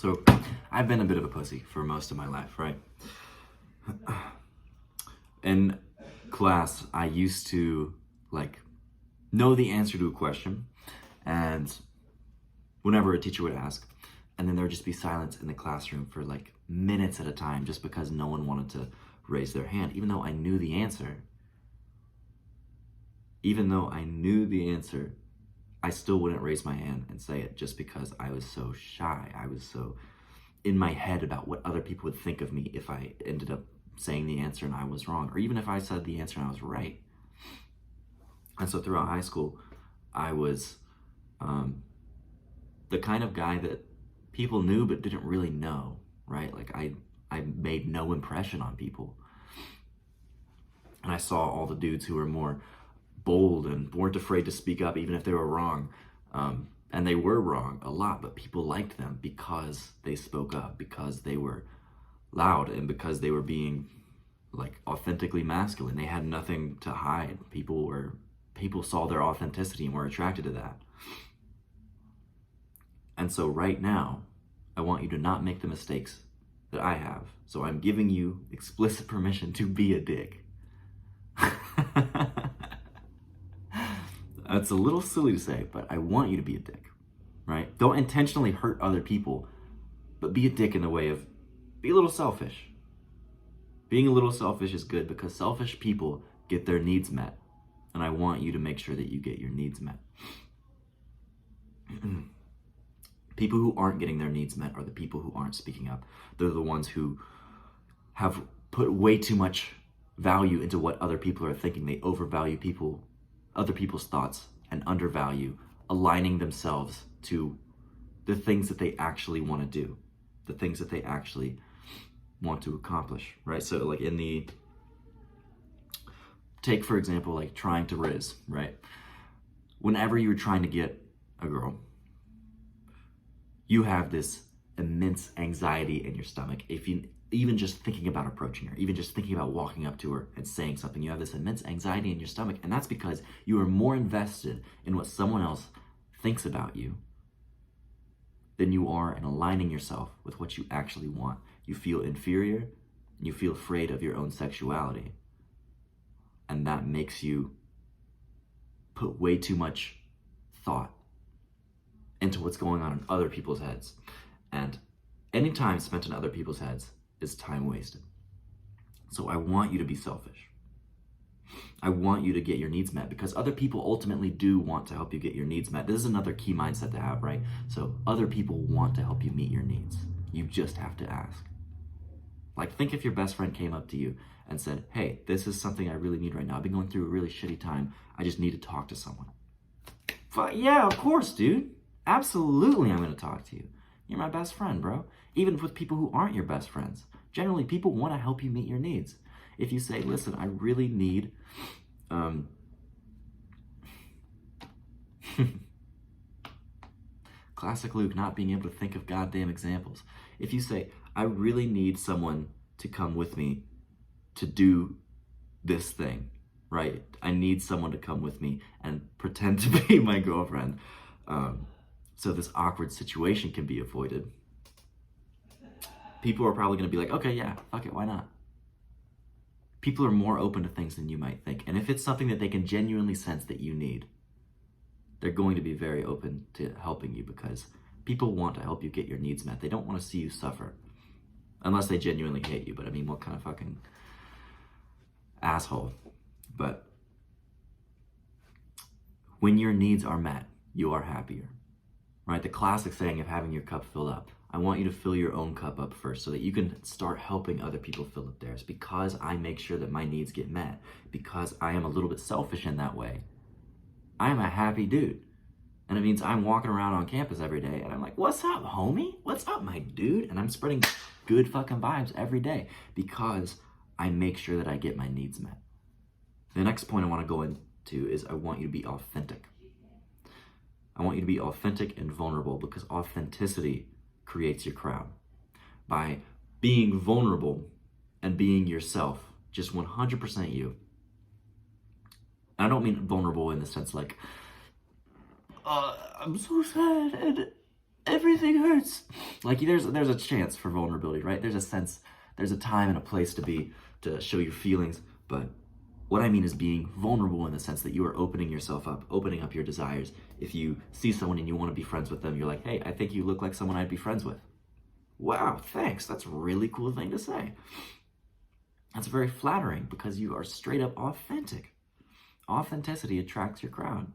So I've been a bit of a pussy for most of my life, right? In class, I used to like know the answer to a question, and whenever a teacher would ask, and then there would just be silence in the classroom for like minutes at a time just because no one wanted to raise their hand, even though I knew the answer. Even though I knew the answer, I still wouldn't raise my hand and say it just because I was so shy. I was so in my head about what other people would think of me if I ended up saying the answer and I was wrong, or even if I said the answer and I was right. And so throughout high school, I was the kind of guy that people knew but didn't really know, right? Like I made no impression on people. And I saw all the dudes who were more bold and weren't afraid to speak up even if they were wrong. And they were wrong a lot, but people liked them because they spoke up, because they were loud, and because they were being like authentically masculine. They had nothing to hide. People saw their authenticity and were attracted to that. And so right now, I want you to not make the mistakes that I have. So I'm giving you explicit permission to be a dick. It's a little silly to say, but I want you to be a dick, right? Don't intentionally hurt other people, but be a dick in the way of be a little selfish. Being a little selfish is good because selfish people get their needs met. And I want you to make sure that you get your needs met. People who aren't getting their needs met are the people who aren't speaking up. They're the ones who have put way too much value into what other people are thinking. They overvalue other people's thoughts, and undervalue aligning themselves to the things that they actually want to do, the things that they actually want to accomplish, right? So like take for example, like trying to riz, right? Whenever you're trying to get a girl, you have this immense anxiety in your stomach. If you even just thinking about approaching her, even just thinking about walking up to her and saying something, you have this immense anxiety in your stomach. And that's because you are more invested in what someone else thinks about you than you are in aligning yourself with what you actually want. You feel inferior, and you feel afraid of your own sexuality. And that makes you put way too much thought into what's going on in other people's heads. And any time spent in other people's heads is time wasted. So I want you to be selfish. I want you to get your needs met because other people ultimately do want to help you get your needs met. This is another key mindset to have, right? So other people want to help you meet your needs. You just have to ask. Like, think if your best friend came up to you and said, hey, this is something I really need right now. I've been going through a really shitty time. I just need to talk to someone. Yeah, of course, dude. Absolutely, I'm going to talk to you. You're my best friend, bro. Even with people who aren't your best friends. Generally, people want to help you meet your needs. If you say, listen, I really need classic Luke not being able to think of goddamn examples. If you say, I really need someone to come with me to do this thing, right? I need someone to come with me and pretend to be my girlfriend. So this awkward situation can be avoided. People are probably going to be like, okay, yeah, fuck it, why not? People are more open to things than you might think. And if it's something that they can genuinely sense that you need, they're going to be very open to helping you because people want to help you get your needs met. They don't want to see you suffer. Unless they genuinely hate you. But I mean, what kind of fucking asshole? But when your needs are met, you are happier. Right? The classic saying of having your cup filled up. I want you to fill your own cup up first so that you can start helping other people fill up theirs. Because I make sure that my needs get met. Because I am a little bit selfish in that way. I am a happy dude. And it means I'm walking around on campus every day and I'm like, what's up, homie? What's up, my dude? And I'm spreading good fucking vibes every day because I make sure that I get my needs met. The next point I want to go into is I want you to be authentic. I want you to be authentic and vulnerable because authenticity creates your crowd. By being vulnerable and being yourself, just 100% you. I don't mean vulnerable in the sense like, I'm so sad and everything hurts. Like there's a chance for vulnerability, right? There's a sense, there's a time and a place to show your feelings. But what I mean is being vulnerable in the sense that you are opening yourself up, opening up your desires. If you see someone and you want to be friends with them, you're like, hey, I think you look like someone I'd be friends with. Wow, thanks. That's a really cool thing to say. That's very flattering because you are straight up authentic. Authenticity attracts your crowd.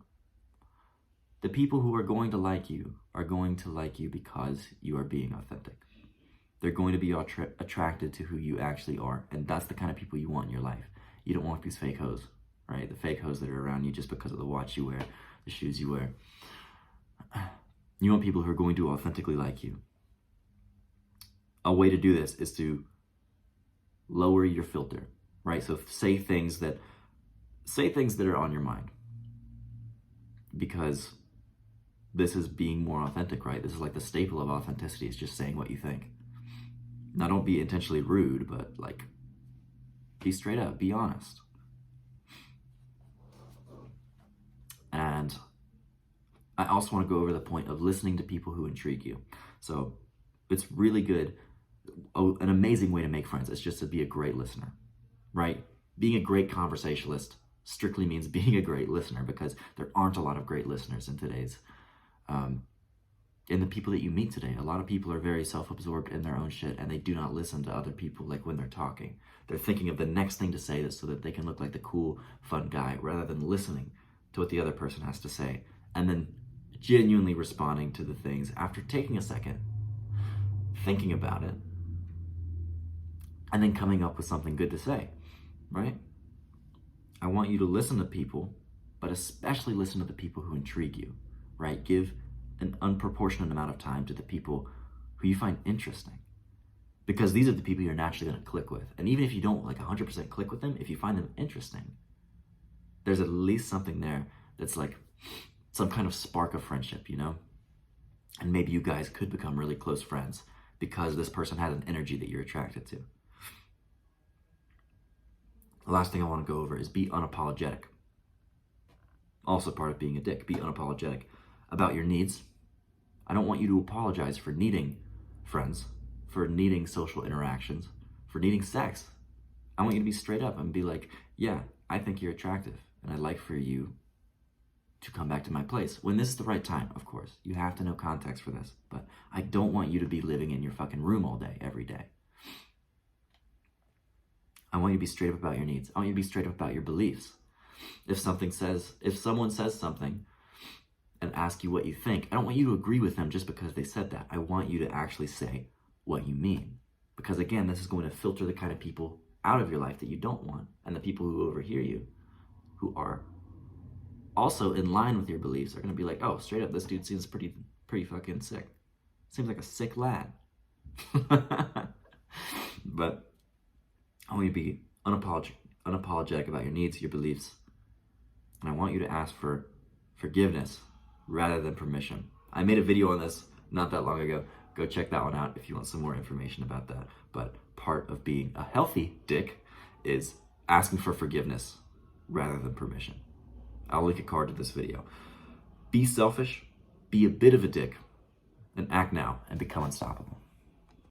The people who are going to like you are going to like you because you are being authentic. They're going to be attracted to who you actually are. And that's the kind of people you want in your life. You don't want these fake hoes, right? The fake hoes that are around you just because of the watch you wear, the shoes you wear. You want people who are going to authentically like you. A way to do this is to lower your filter, right? So say things that are on your mind, because this is being more authentic, right? This is like the staple of authenticity, is just saying what you think. Now, don't be intentionally rude, but like, be straight up, be honest. And I also want to go over the point of listening to people who intrigue you. So it's really good. An amazing way to make friends is just to be a great listener, right? Being a great conversationalist strictly means being a great listener, because there aren't a lot of great listeners in today's, in the people that you meet today. A lot of people are very self-absorbed in their own shit, and they do not listen to other people. Like when they're talking, they're thinking of the next thing to say so that they can look like the cool, fun guy, rather than listening to what the other person has to say, and then genuinely responding to the things after taking a second, thinking about it, and then coming up with something good to say, right? I want you to listen to people, but especially listen to the people who intrigue you, right? Give an unproportionate amount of time to the people who you find interesting, because these are the people you're naturally going to click with. And even if you don't like 100% click with them, if you find them interesting, there's at least something there that's like some kind of spark of friendship, you know? And maybe you guys could become really close friends because this person has an energy that you're attracted to. The last thing I want to go over is be unapologetic. Also part of being a dick. Be unapologetic about your needs. I don't want you to apologize for needing friends, for needing social interactions, for needing sex. I want you to be straight up and be like, yeah, I think you're attractive, and I'd like for you to come back to my place. When this is the right time, of course. You have to know context for this. But I don't want you to be living in your fucking room all day, every day. I want you to be straight up about your needs. I want you to be straight up about your beliefs. If someone says something and ask you what you think, I don't want you to agree with them just because they said that. I want you to actually say what you mean. Because again, this is going to filter the kind of people out of your life that you don't want, and the people who overhear you, who are also in line with your beliefs, are going to be like, oh, straight up, this dude seems pretty fucking sick. Seems like a sick lad. But I want you to be unapologetic about your needs, your beliefs. And I want you to ask for forgiveness rather than permission. I made a video on this not that long ago. Go check that one out if you want some more information about that. But part of being a healthy dick is asking for forgiveness rather than permission. I'll link a card to this video. Be selfish, be a bit of a dick, and act now and become unstoppable.